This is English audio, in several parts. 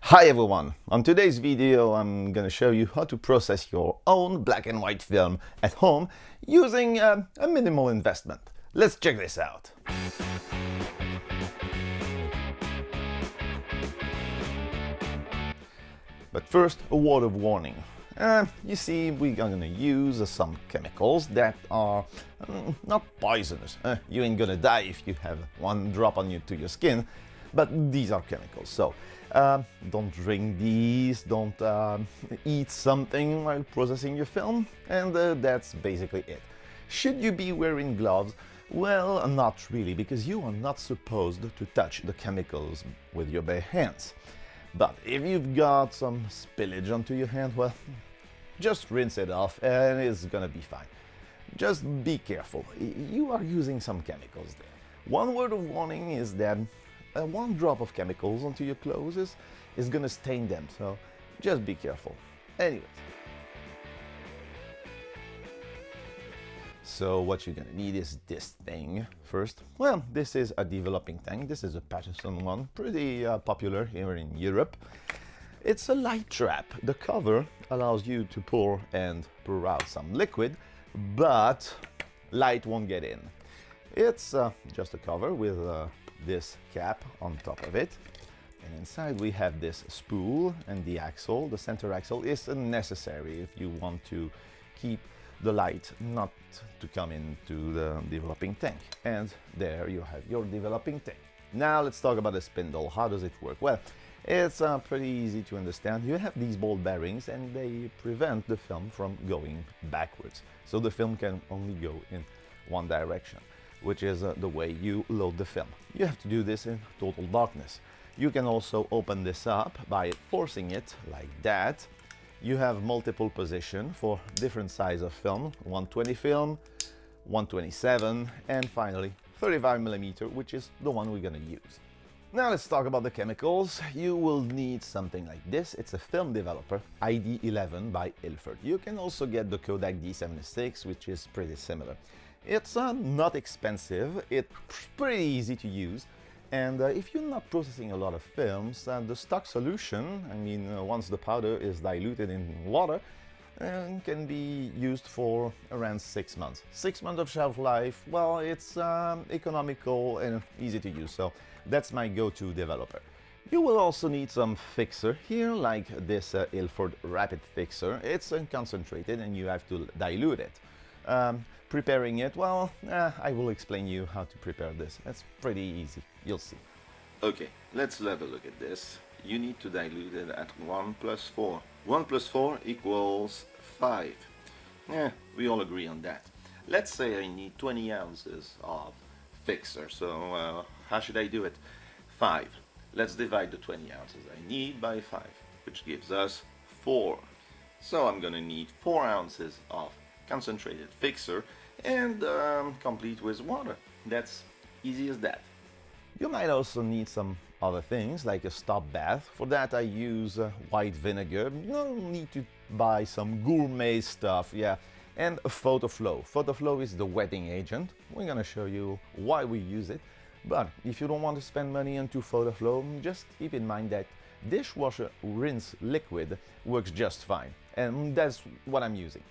Hi everyone! On today's video I'm gonna show you how to process your own black and white film at home using a minimal investment. Let's check this out. But first, a word of warning. You see, we're gonna use some chemicals that are not poisonous. You ain't gonna die if you have one drop on to your skin, but these are chemicals. So don't drink these, don't eat something while processing your film, and that's basically it. Should you be wearing gloves? Well, not really, because you are not supposed to touch the chemicals with your bare hands. But if you've got some spillage onto your hand, well, just rinse it off and it's gonna be fine. Just be careful, you are using some chemicals there. One word of warning is that one drop of chemicals onto your clothes is gonna stain them, so just be careful. Anyways. So what you're gonna need is this thing first. Well, this is a developing tank. This is a Patterson one, pretty popular here in Europe. It's a light trap. The cover allows you to pour out some liquid, but light won't get in. It's just a cover with this cap on top of it. And inside we have this spool and the axle. The center axle is necessary if you want to keep the light not to come into the developing tank. And there you have your developing tank. Now let's talk about the spindle. How does it work? Well, it's pretty easy to understand. You have these ball bearings and they prevent the film from going backwards. So the film can only go in one direction, which is the way you load the film. You have to do this in total darkness. You can also open this up by forcing it like that. You have multiple positions for different size of film, 120 film, 127, and finally 35mm, which is the one we're gonna use. Now let's talk about the chemicals. You will need something like this. It's a film developer, ID11 by Ilford. You can also get the Kodak D76, which is pretty similar. It's not expensive, it's pretty easy to use, and if you're not processing a lot of films, the stock solution, I mean once the powder is diluted in water, can be used for around 6 months. 6 months of shelf life, well, it's economical and easy to use, so that's my go-to developer. You will also need some fixer here, like this Ilford Rapid Fixer. It's concentrated and you have to dilute it. Preparing it, well, I will explain you how to prepare this. It's pretty easy, you'll see. Okay, let's have a look at this. You need to dilute it at 1+4. 1+4 equals 5. Yeah, we all agree on that. Let's say I need 20 ounces of fixer, so how should I do it? 5. Let's divide the 20 ounces I need by 5, which gives us 4. So I'm gonna need 4 ounces of concentrated fixer and complete with water. That's easy as that. You might also need some other things like a stop bath. For that I use white vinegar. You don't need to buy some gourmet stuff, yeah. And a photo flow. Photo flow is the wetting agent. We're gonna show you why we use it. But if you don't want to spend money into photo flow, just keep in mind that dishwasher rinse liquid works just fine. And that's what I'm using.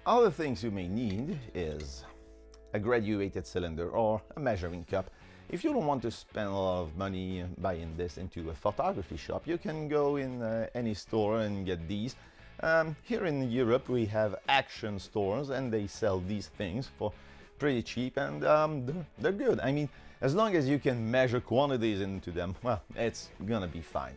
Other things you may need is a graduated cylinder or a measuring cup. If you don't want to spend a lot of money buying this into a photography shop, you can go in any store and get these. Here in Europe we have Action stores and they sell these things for pretty cheap, and they're good. I mean, as long as you can measure quantities into them, well, it's gonna be fine.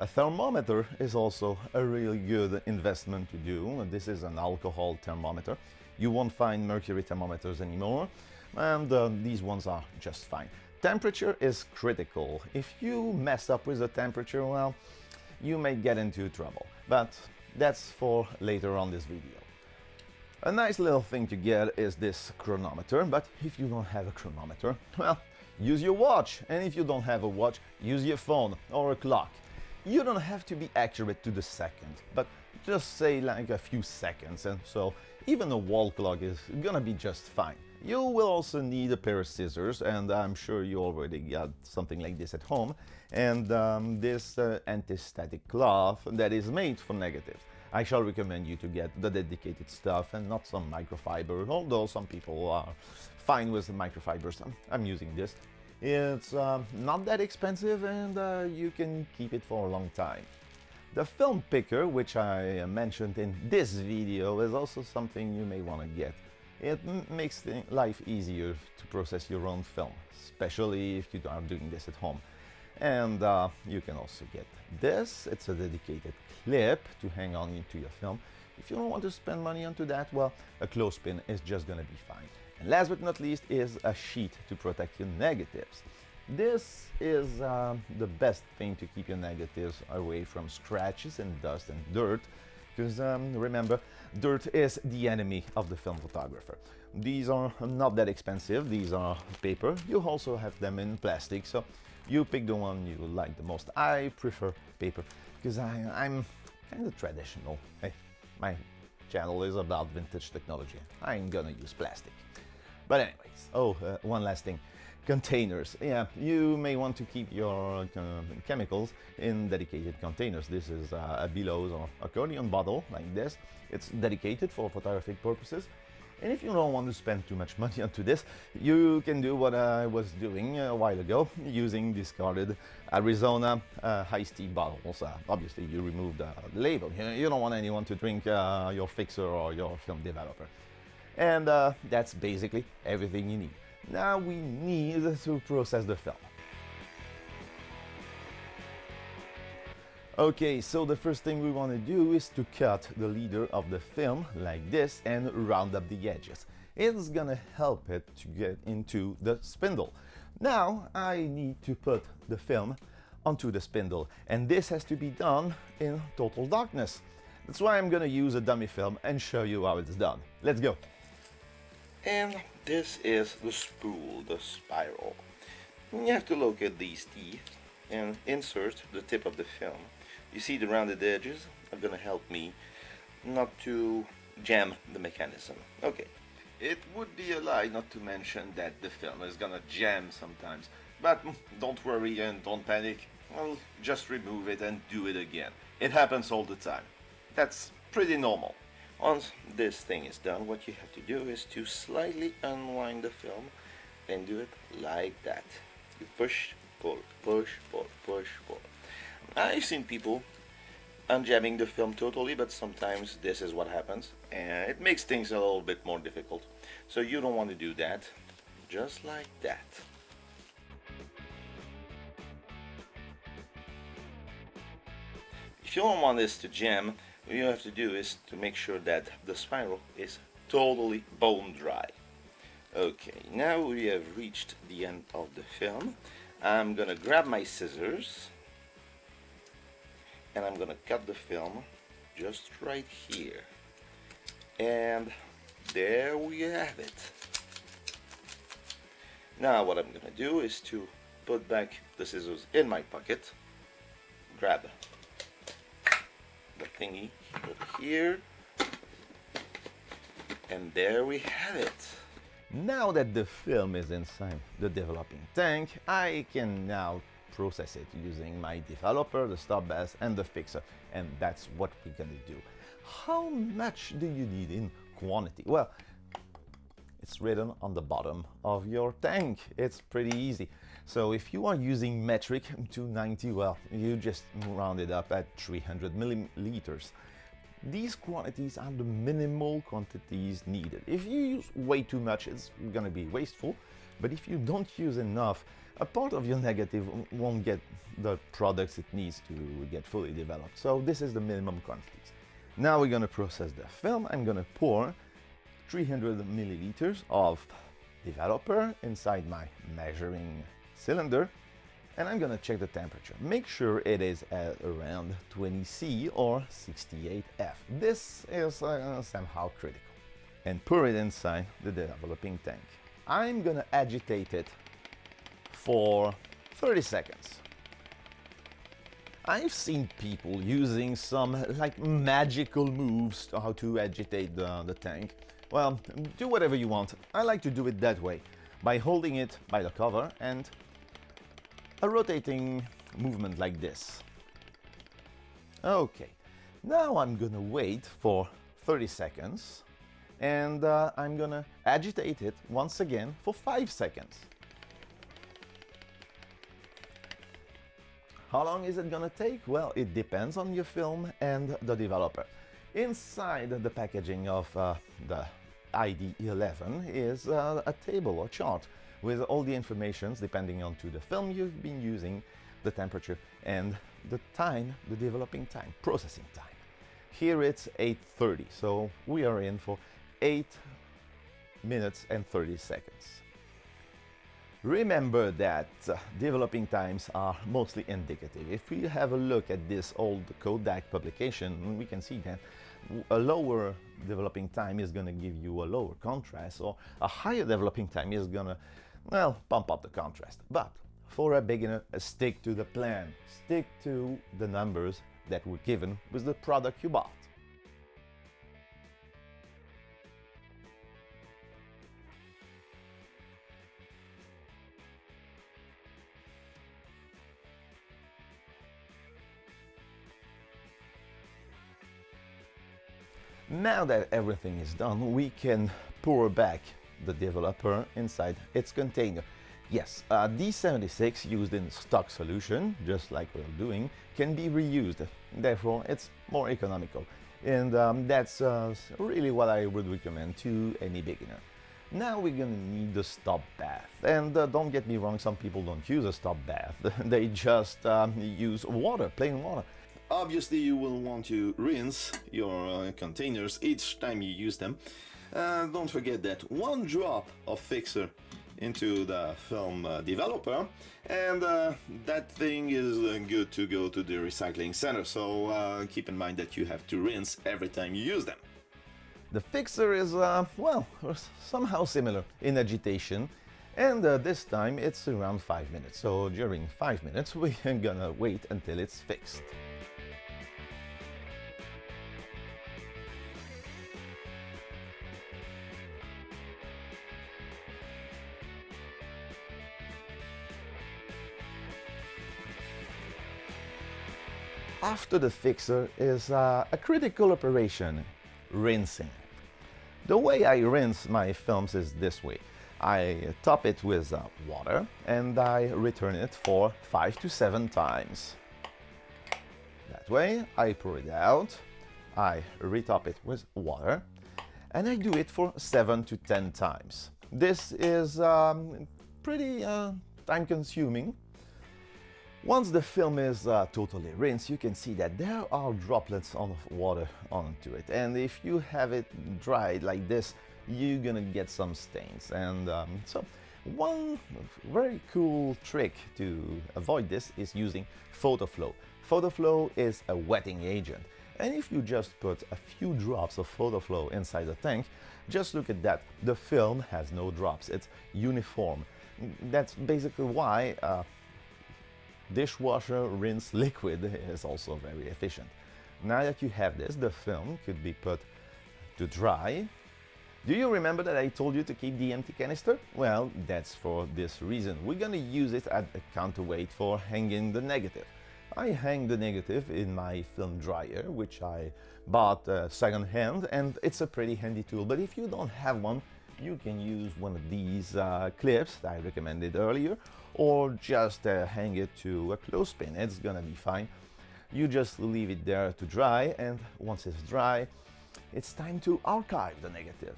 A thermometer is also a really good investment to do. This is an alcohol thermometer. You won't find mercury thermometers anymore, and these ones are just fine. Temperature is critical. If you mess up with the temperature, well, you may get into trouble, but that's for later on this video. A nice little thing to get is this chronometer, but if you don't have a chronometer, well, use your watch, and if you don't have a watch, use your phone or a clock. You don't have to be accurate to the second, but just say like a few seconds, and so even a wall clock is gonna be just fine. You will also need a pair of scissors, and I'm sure you already got something like this at home, and this anti-static cloth that is made for negatives. I shall recommend you to get the dedicated stuff and not some microfiber, although some people are fine with the microfibers. I'm using this. It's not that expensive, and you can keep it for a long time. The film picker, which I mentioned in this video, is also something you may want to get. It makes life easier to process your own film, especially if you are doing this at home. And you can also get this. It's a dedicated clip to hang on into your film. If you don't want to spend money onto that, well, a clothespin is just gonna be fine. And last but not least is a sheet to protect your negatives. This is the best thing to keep your negatives away from scratches and dust and dirt, because remember, dirt is the enemy of the film photographer. These are not that expensive. These are paper. You also have them in plastic, so you pick the one you like the most. I prefer paper because I'm kind of traditional. Hey, my channel is about vintage technology. I'm gonna use plastic. But anyways, one last thing. Containers. Yeah, you may want to keep your chemicals in dedicated containers. This is a bellows or accordion bottle like this. It's dedicated for photographic purposes. And if you don't want to spend too much money onto this, you can do what I was doing a while ago, using discarded Arizona iced tea bottles. Obviously, you remove the label. You don't want anyone to drink your fixer or your film developer. And that's basically everything you need. Now we need to process the film. Okay, so the first thing we want to do is to cut the leader of the film like this and round up the edges. It's gonna help it to get into the spindle. Now I need to put the film onto the spindle, and this has to be done in total darkness. That's why I'm gonna use a dummy film and show you how it's done. Let's go. And this is the spool, the spiral. You have to locate these teeth and insert the tip of the film. You see the rounded edges are gonna help me not to jam the mechanism. Okay, it would be a lie not to mention that the film is gonna jam sometimes, but don't worry and don't panic. I'll just remove it and do it again. It happens all the time. That's pretty normal. Once this thing is done, what you have to do is to slightly unwind the film and do it like that. You push, pull, push, pull, push, pull. I've seen people unjamming the film totally, but sometimes this is what happens, and it makes things a little bit more difficult. So you don't want to do that. Just like that. If you don't want this to jam, what you have to do is to make sure that the spiral is totally bone dry. Okay, now we have reached the end of the film. I'm gonna grab my scissors and I'm gonna cut the film just right here. And there we have it. Now what I'm gonna do is to put back the scissors in my pocket, grab the thingy over here, and there we have it. Now that the film is inside the developing tank, I can now process it using my developer, the stop bass, and the fixer, and that's what we're gonna do. How much do you need in quantity? Well, it's written on the bottom of your tank. It's pretty easy. So if you are using metric 290, well, you just round it up at 300 milliliters. These quantities are the minimal quantities needed. If you use way too much, it's gonna be wasteful. But if you don't use enough, a part of your negative won't get the products it needs to get fully developed. So this is the minimum quantities. Now we're gonna process the film. I'm gonna pour 300 milliliters of developer inside my measuring cylinder, and I'm gonna check the temperature. Make sure it is at around 20 C or 68 F. This is somehow critical. And pour it inside the developing tank. I'm gonna agitate it for 30 seconds. I've seen people using some like magical moves to how to agitate the tank. Well, do whatever you want. I like to do it that way, by holding it by the cover and a rotating movement like this. Okay, now I'm gonna wait for 30 seconds and I'm gonna agitate it once again for 5 seconds. How long is it gonna take? Well, it depends on your film and the developer. Inside the packaging of the ID11 is a table or chart with all the informations depending on to the film you've been using, the temperature and the time, the developing time, processing time. Here it's 8:30, so we are in for 8 minutes and 30 seconds. Remember that developing times are mostly indicative. If we have a look at this old Kodak publication, we can see that a lower developing time is going to give you a lower contrast, or a higher developing time is going to, well, pump up the contrast. But for a beginner, stick to the plan. Stick to the numbers that were given with the product you bought. Now that everything is done, we can pour back the developer inside its container. Yes, D76 used in stock solution, just like we're doing, can be reused. Therefore, it's more economical. And that's really what I would recommend to any beginner. Now we're gonna need the stop bath. And don't get me wrong, some people don't use a stop bath. They just use water, plain water. Obviously, you will want to rinse your containers each time you use them. Don't forget that 1 drop of fixer into the film developer, and that thing is good to go to the recycling center. So keep in mind that you have to rinse every time you use them. The fixer is, well, somehow similar in agitation, and this time it's around 5 minutes. So during 5 minutes, we're gonna wait until it's fixed. After the fixer is a critical operation, rinsing. The way I rinse my films is this way. I top it with water and I return it for 5 to 7 times. That way I pour it out, I retop it with water and I do it for 7 to 10 times. This is pretty time consuming. Once the film is totally rinsed, you can see that there are droplets of water onto it, and if you have it dried like this, you're gonna get some stains. And so one very cool trick to avoid this is using photo flow. Photo flow is a wetting agent, and if you just put a few drops of photo flow inside the tank, just look at that, the film has no drops, it's uniform. That's basically why dishwasher rinse liquid is also very efficient. Now that you have this, the film could be put to dry. Do you remember that I told you to keep the empty canister? Well, that's for this reason. We're gonna use it as a counterweight for hanging the negative. I hang the negative in my film dryer, which I bought second hand, and it's a pretty handy tool. But if you don't have one, you can use one of these clips that I recommended earlier, or just hang it to a clothespin. It's gonna be fine. You just leave it there to dry, and once it's dry, it's time to archive the negative.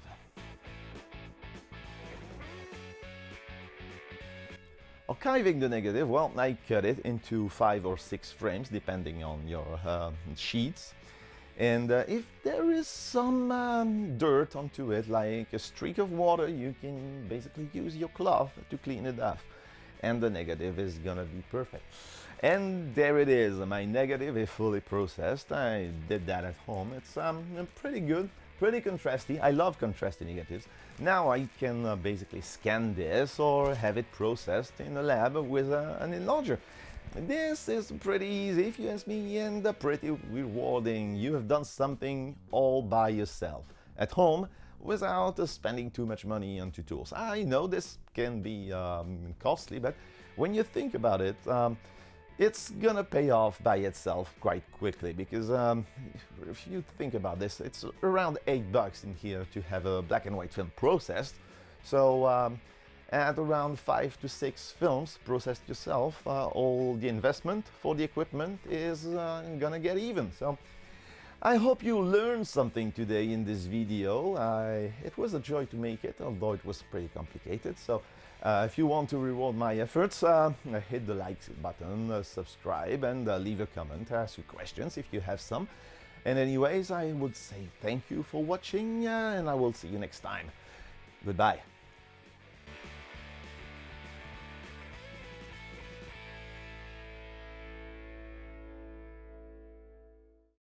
Archiving the negative, well, I cut it into 5 or 6 frames depending on your sheets. And if there is some dirt onto it, like a streak of water, you can basically use your cloth to clean it off. And the negative is gonna be perfect. And there it is, my negative is fully processed. I did that at home. It's pretty good, pretty contrasty. I love contrasty negatives. Now I can basically scan this or have it processed in a lab with an enlarger. this is pretty easy if you ask me, and pretty rewarding. You have done something all by yourself at home without spending too much money on tools. I know this can be costly, but when you think about it, it's gonna pay off by itself quite quickly, because if you think about this, it's around $8 in here to have a black and white film processed. So at around 5 to 6 films processed yourself, all the investment for the equipment is gonna get even. So I hope you learned something today in this video. It was a joy to make it, although it was pretty complicated. So if you want to reward my efforts, hit the like button, subscribe, and leave a comment, ask your questions if you have some. And anyways, I would say thank you for watching, and I will see you next time. Goodbye.